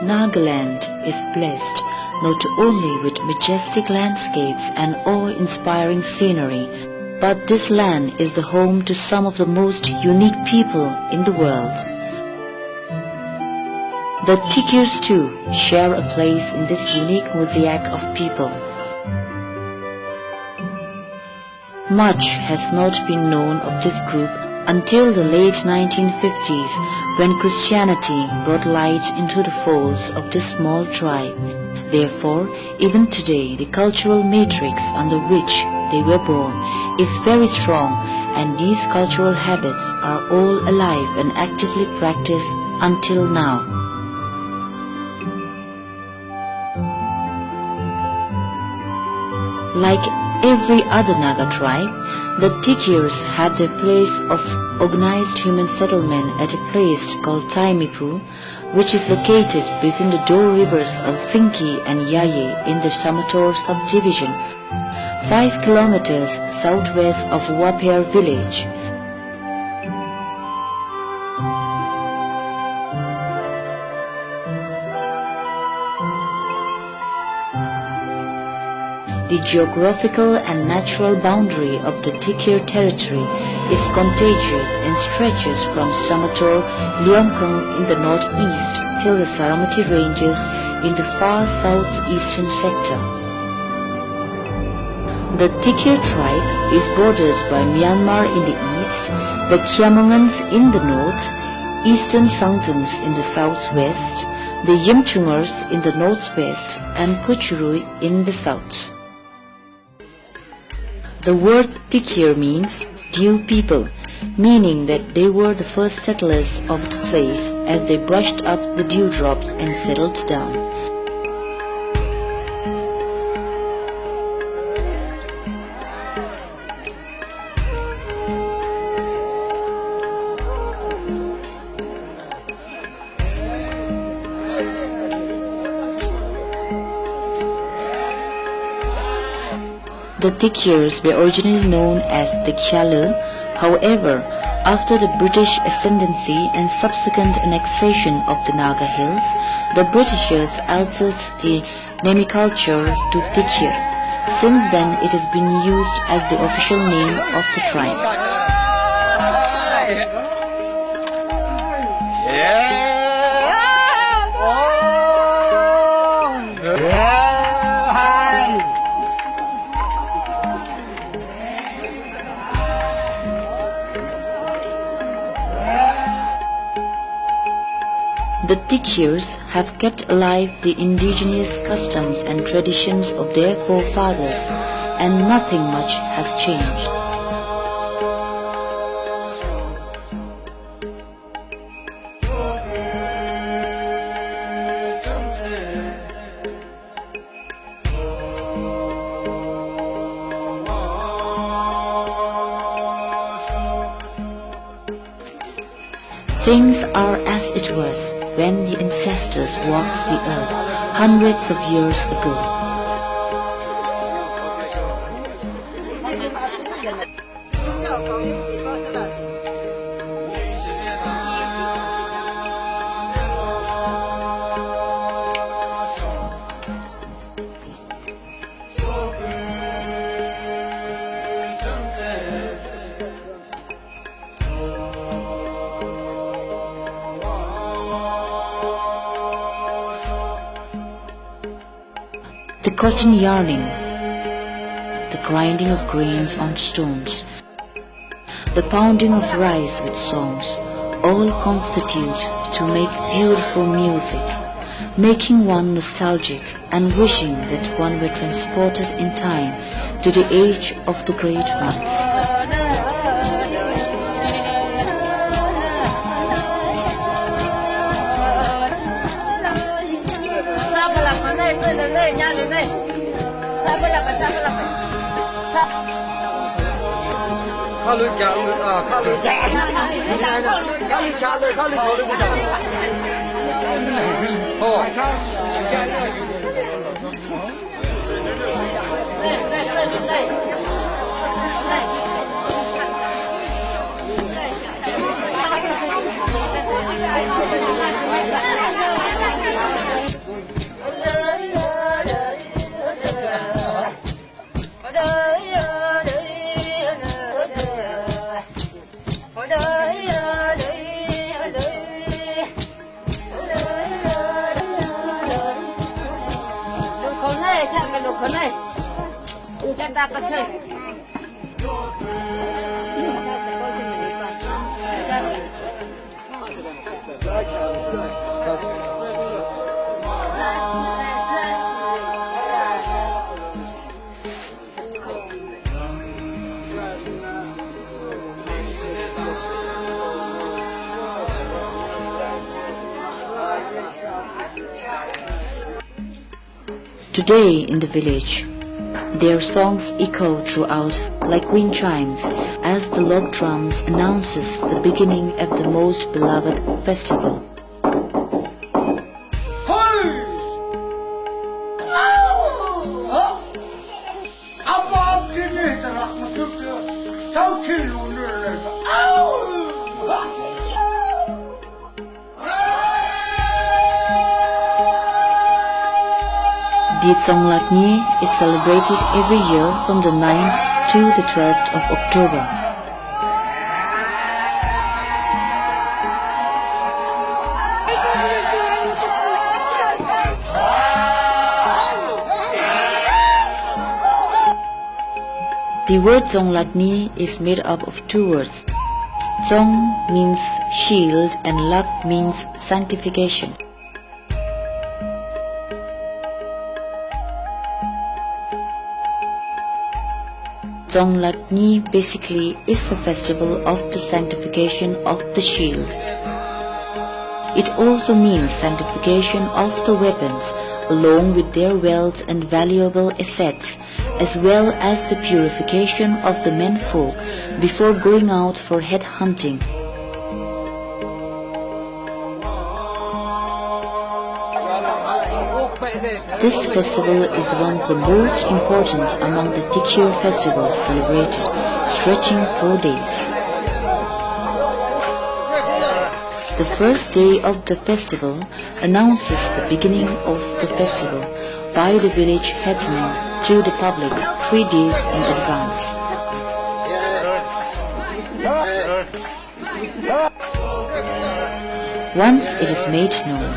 Nagaland is blessed not only with majestic landscapes and awe-inspiring scenery, but this land is the home to some of the most unique people in the world. The Tikhirs too share a place in this unique mosaic of people. Much has not been known of this group until the late 1950s, when Christianity brought light into the folds of this small tribe. Therefore, even today, the cultural matrix under which they were born is very strong, and these cultural habits are all alive and actively practiced until now. Like every other Naga tribe, the Tikhirs have their place of organized human settlement at a place called Taimipu, which is located between the Dor rivers of Sinki and Yaye in the Samator subdivision, 5 kilometers southwest of Wapir village. The geographical and natural boundary of the Tikhir territory is contagious and stretches from Samator, Leomkang in the northeast till the Saramati ranges in the far southeastern sector. The Tikhir tribe is bordered by Myanmar in the east, the Kyamunguns in the north, Eastern Sangtums in the southwest, the Yimchungars in the northwest, and Puchurui in the south. The word Tikhir means dew people, meaning that they were the first settlers of the place as they brushed up the dewdrops and settled down. The Tikhirs were originally known as the Kyalu. However, after the British ascendancy and subsequent annexation of the Naga Hills, the Britishers altered the nomenclature to Tikhir. Since then, it has been used as the official name of the tribe. The Tikhirs have kept alive the indigenous customs and traditions of their forefathers, and nothing much has changed. Things are as it was when the ancestors walked the earth hundreds of years ago. The cotton yarning, the grinding of grains on stones, the pounding of rice with songs, all constitute to make beautiful music, making one nostalgic and wishing that one were transported in time to the age of the great ones. Today in the village, their songs echo throughout like wind chimes as the log drums announces the beginning of the most beloved festival. The Tsonglak Nyi is celebrated every year from the 9th to the 12th of October. The word Tsonglak Nyi is made up of two words. Tsong means shield and Lak means sanctification. Tsonglak Nyi basically is a festival of the sanctification of the shield. It also means sanctification of the weapons along with their wealth and valuable assets, as well as the purification of the menfolk before going out for head hunting. This festival is one of the most important among the Tikhir festivals celebrated, stretching 4 days. The first day of the festival announces the beginning of the festival by the village headman to the public 3 days in advance. Once it is made known,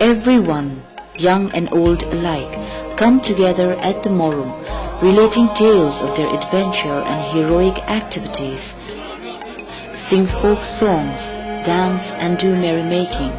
everyone, young and old alike, come together at the Morum, relating tales of their adventure and heroic activities, sing folk songs, dance and do merrymaking.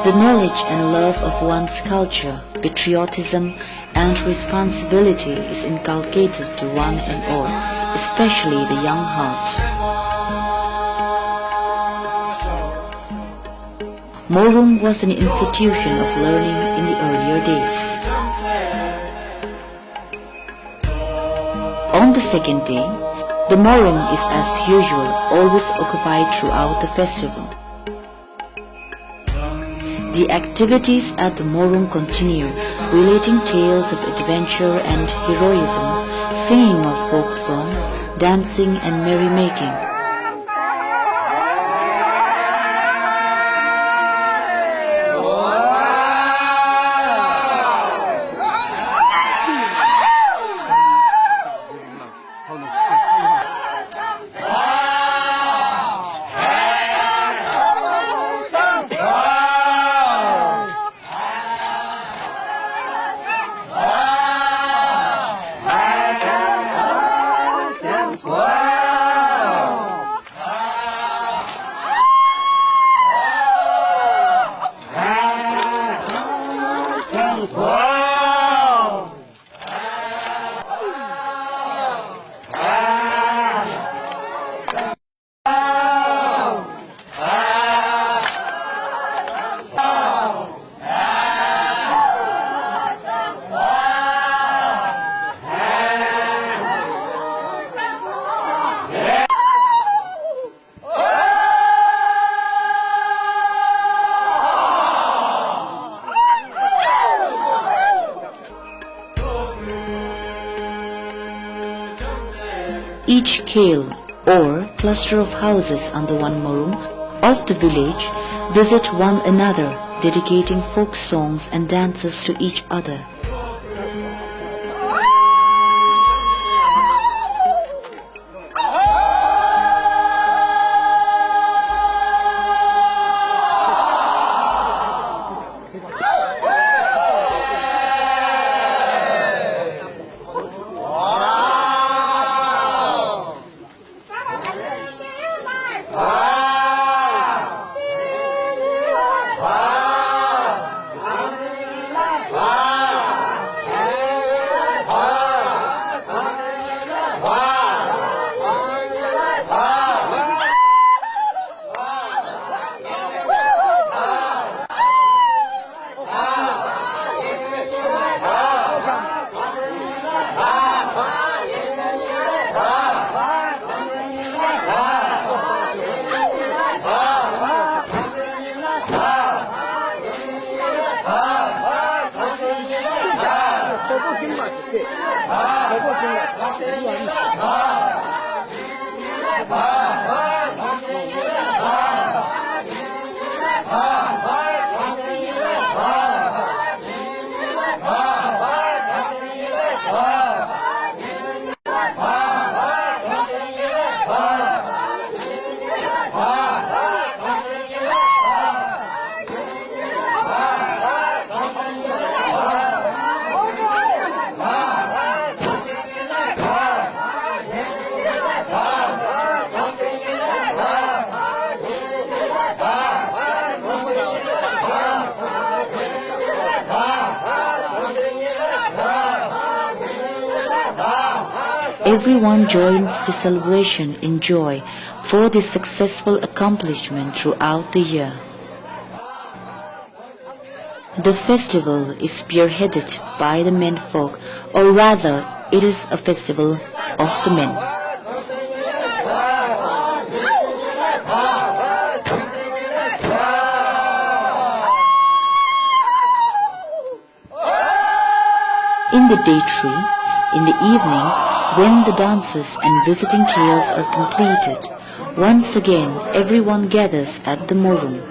The knowledge and love of one's culture, patriotism and responsibility is inculcated to one and all, especially the young hearts. Morum was an institution of learning in the earlier days. On the second day, the Morum is as usual always occupied throughout the festival. The activities at the Morum continue, relating tales of adventure and heroism, singing of folk songs, dancing and merrymaking. kale or cluster of houses under one morum of the village visit one another, dedicating folk songs and dances to each other. Everyone joins the celebration in joy for this successful accomplishment throughout the year. The festival is spearheaded by the menfolk, or rather, it is a festival of the men. In the day tree, in the evening, when the dances and visiting carols are completed, once again everyone gathers at the morum.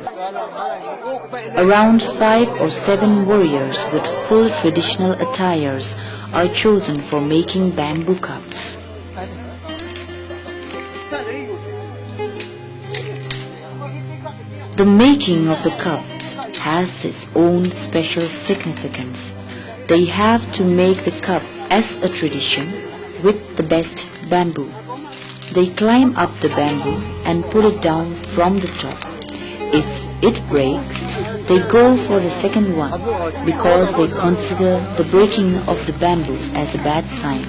Around 5 or 7 warriors with full traditional attires are chosen for making bamboo cups. The making of the cups has its own special significance. They have to make the cup as a tradition with the best bamboo. They climb up the bamboo and pull it down from the top. If it breaks, they go for the second one because they consider the breaking of the bamboo as a bad sign.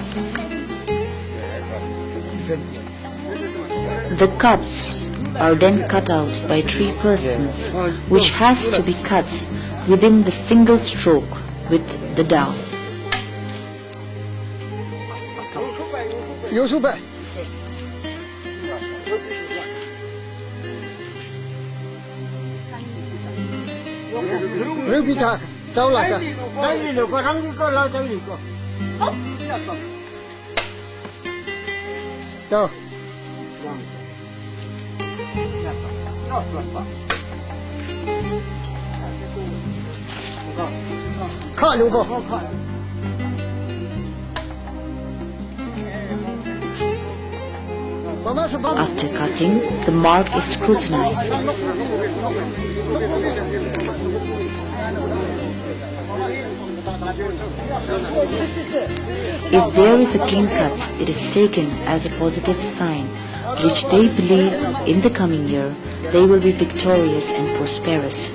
The cups are then cut out by 3 persons, which has to be cut within the single stroke with the dao. After cutting, the mark is scrutinized. If there is a clean cut, it is taken as a positive sign, which they believe in the coming year they will be victorious and prosperous.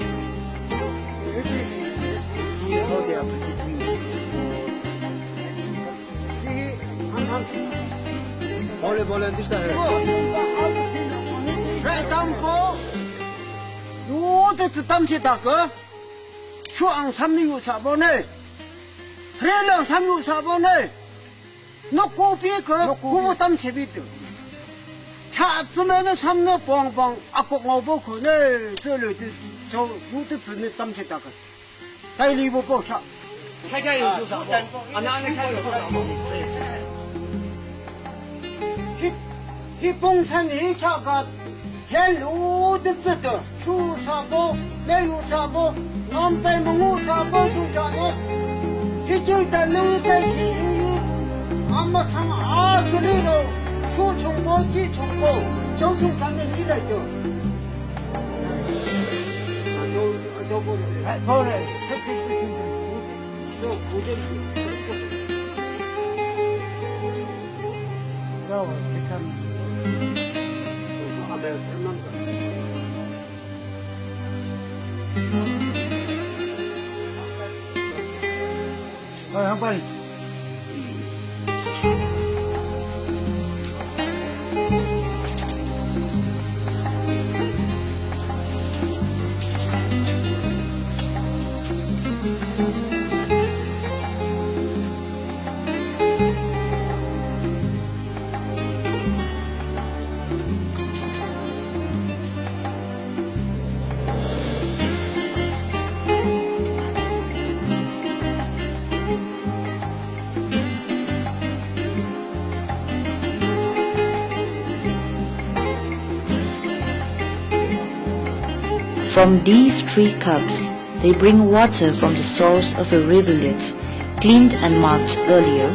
From these 3 cups, they bring water from the source of a rivulet, cleaned and marked earlier,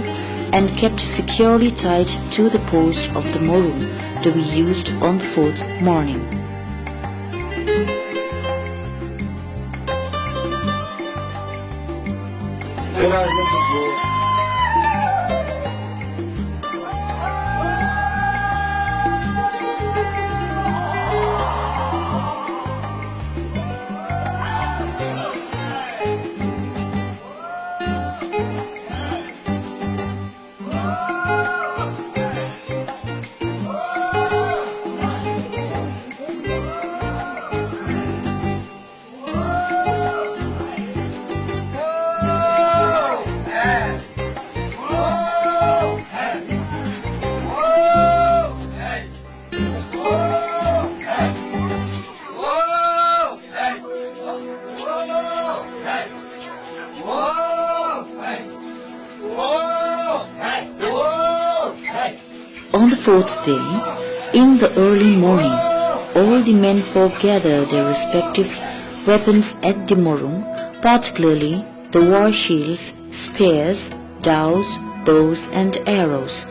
and kept securely tied to the post of the morum to be used on the 4th morning. On the 4th day, in the early morning, all the menfolk gather their respective weapons at the morum, particularly the war shields, spears, dows, bows and arrows.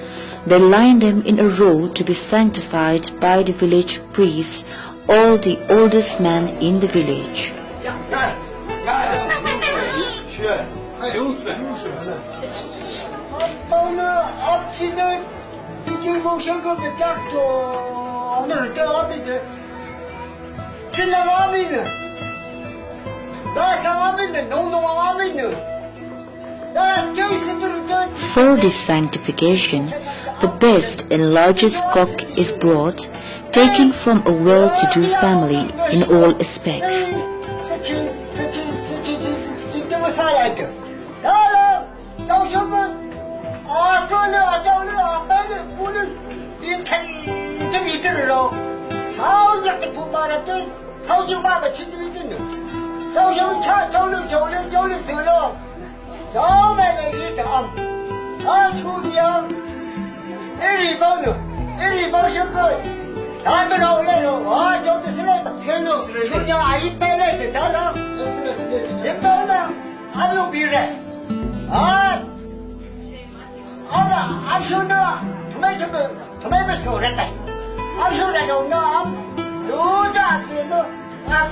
They line them in a row to be sanctified by the village priest or the oldest man in the village. For this sanctification, the best and largest cock is brought, taken from a well-to-do family in all aspects.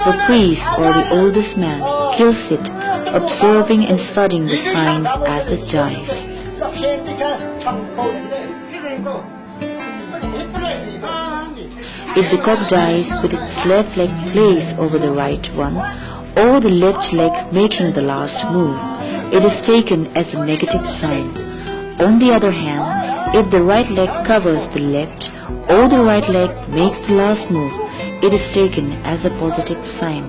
The priest or the oldest man kills it, observing and studying the signs as it dies. If the cock dies with its left leg placed over the right one, or the left leg making the last move, it is taken as a negative sign. On the other hand, if the right leg covers the left, or the right leg makes the last move, it is taken as a positive sign.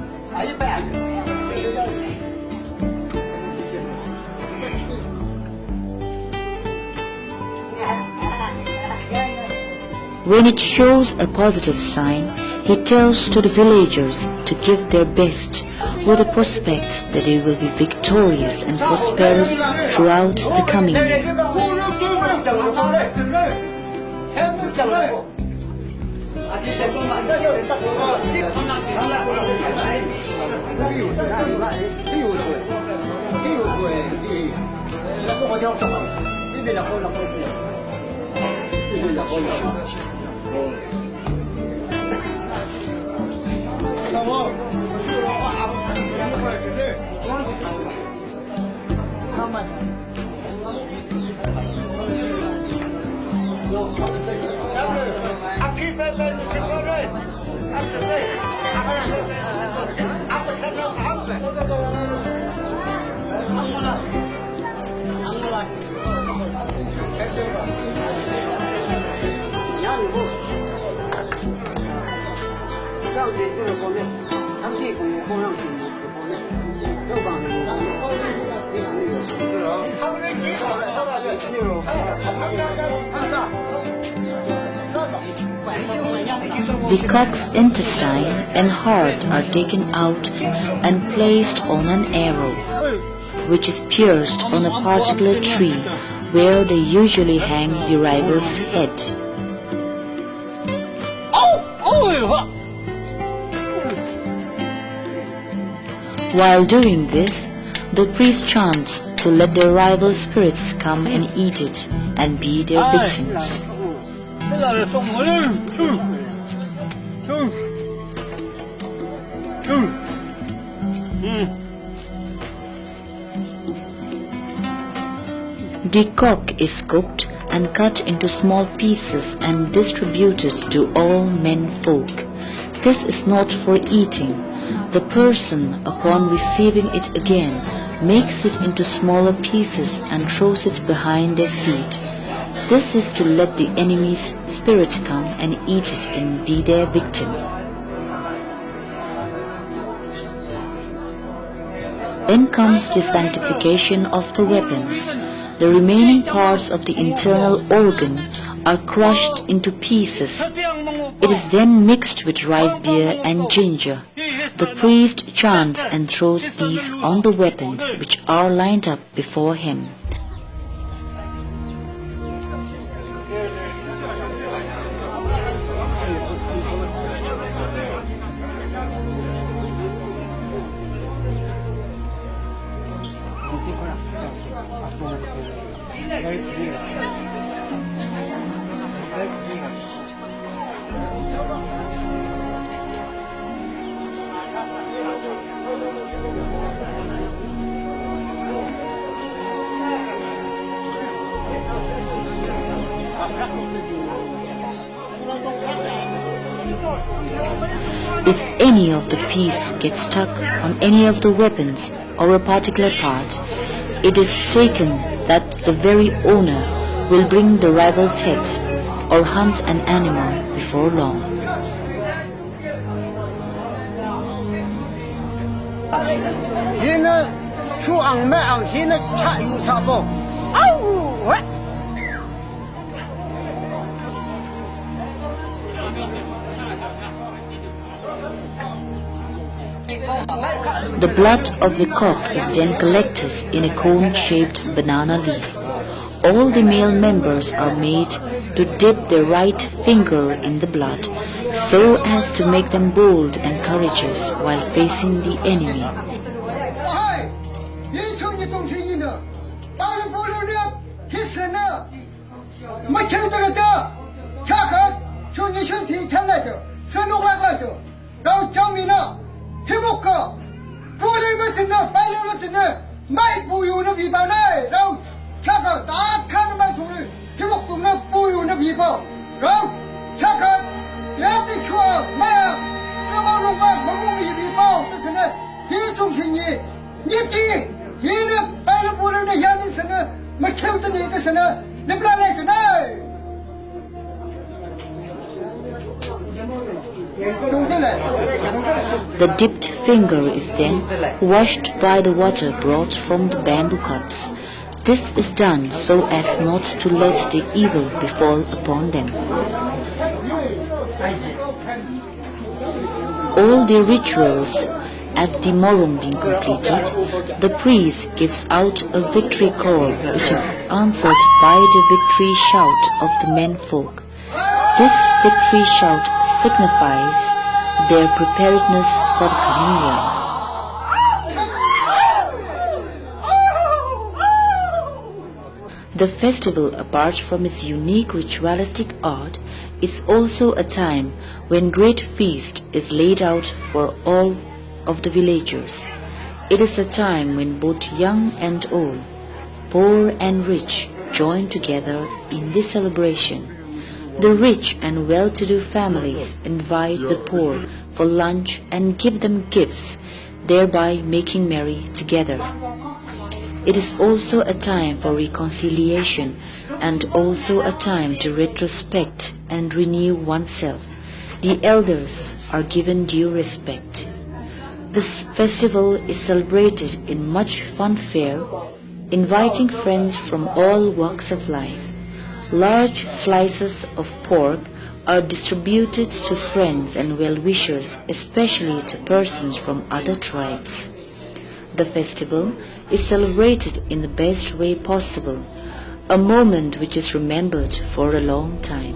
When it shows a positive sign, he tells to the villagers to give their best, with the prospect that they will be victorious and prosperous throughout the coming year. The cock's intestine and heart are taken out and placed on an arrow, which is pierced on a particular tree where they usually hang the rival's head. While doing this, the priest chants to let the rival spirits come and eat it and be their victims. The cock is cooked and cut into small pieces and distributed to all men folk. This is not for eating. The person, upon receiving it again, makes it into smaller pieces and throws it behind their seat. This is to let the enemy's spirit come and eat it and be their victim. Then comes the sanctification of the weapons. The remaining parts of the internal organ are crushed into pieces. It is then mixed with rice beer and ginger. The priest chants and throws these on the weapons which are lined up before him. If any of the piece gets stuck on any of the weapons or a particular part, it is taken that the very owner will bring the rival's head or hunt an animal before long. The blood of the cock is then collected in a cone-shaped banana leaf. All the male members are made to dip their right finger in the blood so as to make them bold and courageous while facing the enemy. The dipped finger is then washed by the water brought from the bamboo cups. This is done so as not to let the evil befall upon them. All the rituals at the morum being completed, the priest gives out a victory call which is answered by the victory shout of the men folk. This victory shout signifies their preparedness for the coming year. The festival, apart from its unique ritualistic art, is also a time when great feast is laid out for all of the villagers. It is a time when both young and old, poor and rich, join together in this celebration. The rich and well-to-do families invite the poor for lunch and give them gifts, thereby making merry together. It is also a time for reconciliation and also a time to retrospect and renew oneself. The elders are given due respect. This festival is celebrated in much fanfare, inviting friends from all walks of life. Large slices of pork are distributed to friends and well-wishers, especially to persons from other tribes. The festival is celebrated in the best way possible, a moment which is remembered for a long time.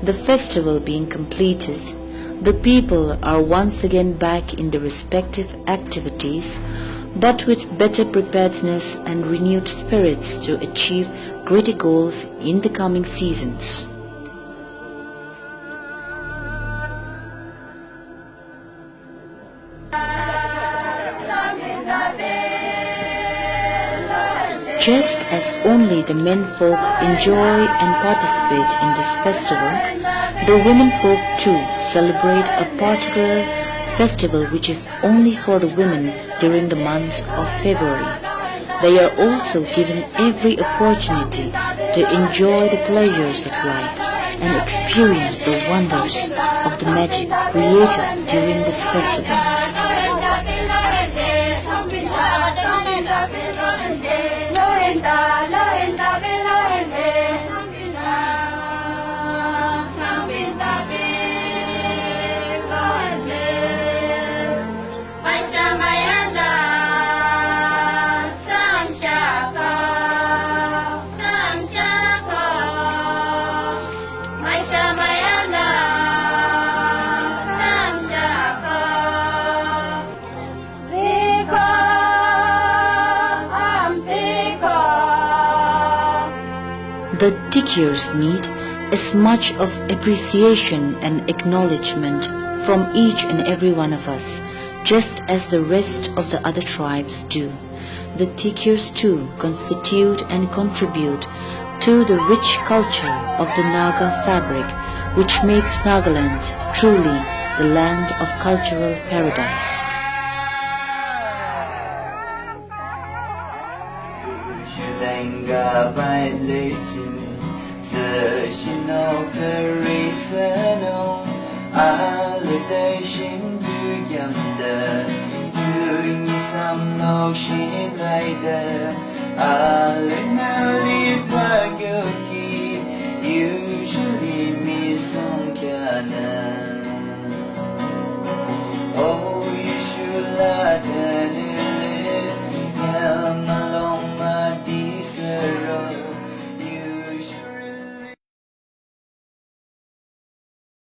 The festival being completed, the people are once again back in their respective activities, but with better preparedness and renewed spirits to achieve greater goals in the coming seasons. Just as only the men folk enjoy and participate in this festival, the women folk too celebrate a particular festival which is only for the women during the month of February. They are also given every opportunity to enjoy the pleasures of life and experience the wonders of the magic created during this festival. The Tikhirs meet is much of appreciation and acknowledgement from each and every one of us, just as the rest of the other tribes do. The Tikhirs too constitute and contribute to the rich culture of the Naga fabric, which makes Nagaland truly the land of cultural paradise. Oh